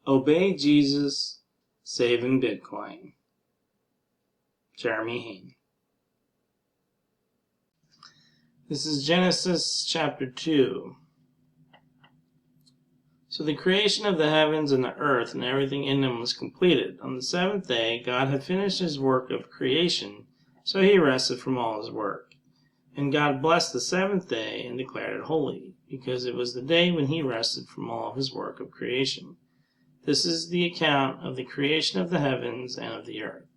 Obey Jesus, saving Bitcoin. Jeremy Hayne. This is Genesis chapter 2. So the creation of the heavens and the earth and everything in them was completed. On the seventh day, God had finished his work of creation, so he rested from all his work. And God blessed the seventh day and declared it holy, because it was the day when he rested from all of his work of creation. This is the account of the creation of the heavens and of the earth.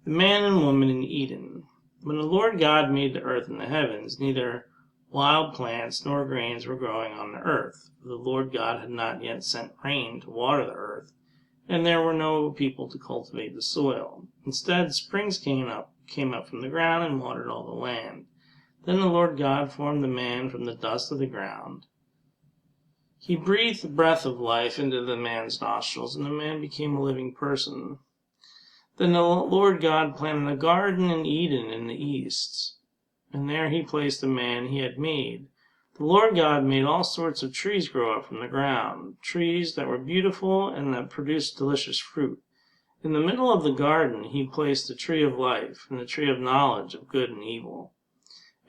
The man and woman in Eden. When the Lord God made the earth and the heavens, neither wild plants nor grains were growing on the earth, for the Lord God had not yet sent rain to water the earth, and there were no people to cultivate the soil. Instead, springs came up from the ground and watered all the land. Then the Lord God formed the man from the dust of the ground. He breathed the breath of life into the man's nostrils, and the man became a living person. Then the Lord God planted a garden in Eden in the east, and there he placed the man he had made. The Lord God made all sorts of trees grow up from the ground, trees that were beautiful and that produced delicious fruit. In the middle of the garden he placed the tree of life and the tree of knowledge of good and evil.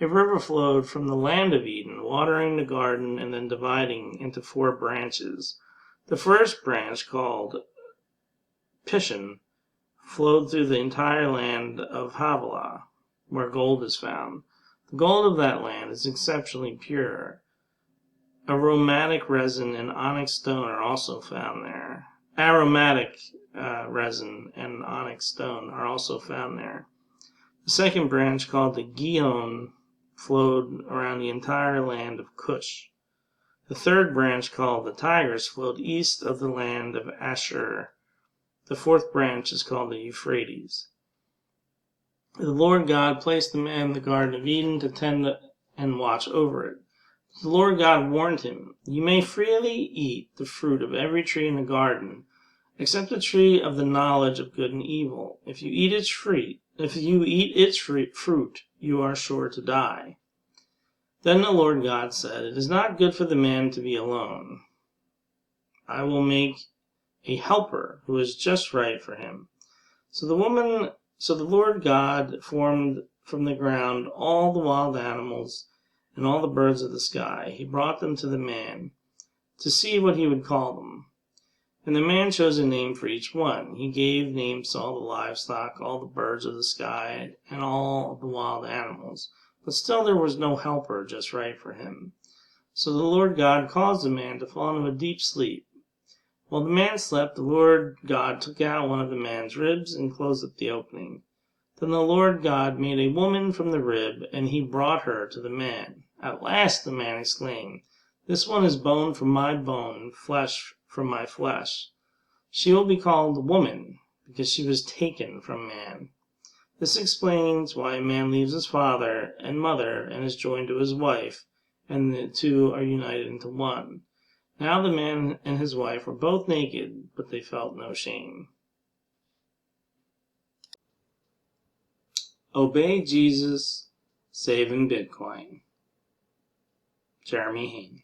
A river flowed from the land of Eden, watering the garden and then dividing into 4 branches. The first branch, called Pishon, flowed through the entire land of Havilah, where gold is found. The gold of that land is exceptionally pure. Aromatic resin and onyx stone are also found there. Resin and onyx stone are also found there. The second branch, called the Gihon, flowed around the entire land of Cush. The third branch, called the Tigris, flowed east of the land of Ashur. The fourth branch is called the Euphrates. The Lord God placed the man in the Garden of Eden to tend and watch over it. The Lord God warned him, "You may freely eat the fruit of every tree in the garden, except the tree of the knowledge of good and evil. If you eat its fruit, you are sure to die." Then the Lord God said, "It is not good for the man to be alone. I will make a helper who is just right for him." So the Lord God formed from the ground all the wild animals and all the birds of the sky. He brought them to the man to see what he would call them. And the man chose a name for each one. He gave names to all the livestock, all the birds of the sky, and all the wild animals. But still there was no helper just right for him. So the Lord God caused the man to fall into a deep sleep. While the man slept, the Lord God took out one of the man's ribs and closed up the opening. Then the Lord God made a woman from the rib, and he brought her to the man. "At last," the man exclaimed, "this one is bone from my bone, flesh from my flesh. She will be called woman, because she was taken from man." This explains why a man leaves his father and mother and is joined to his wife, and the two are united into one. Now the man and his wife were both naked, but they felt no shame. Obey Jesus, saving Bitcoin. Jeremy Hayne.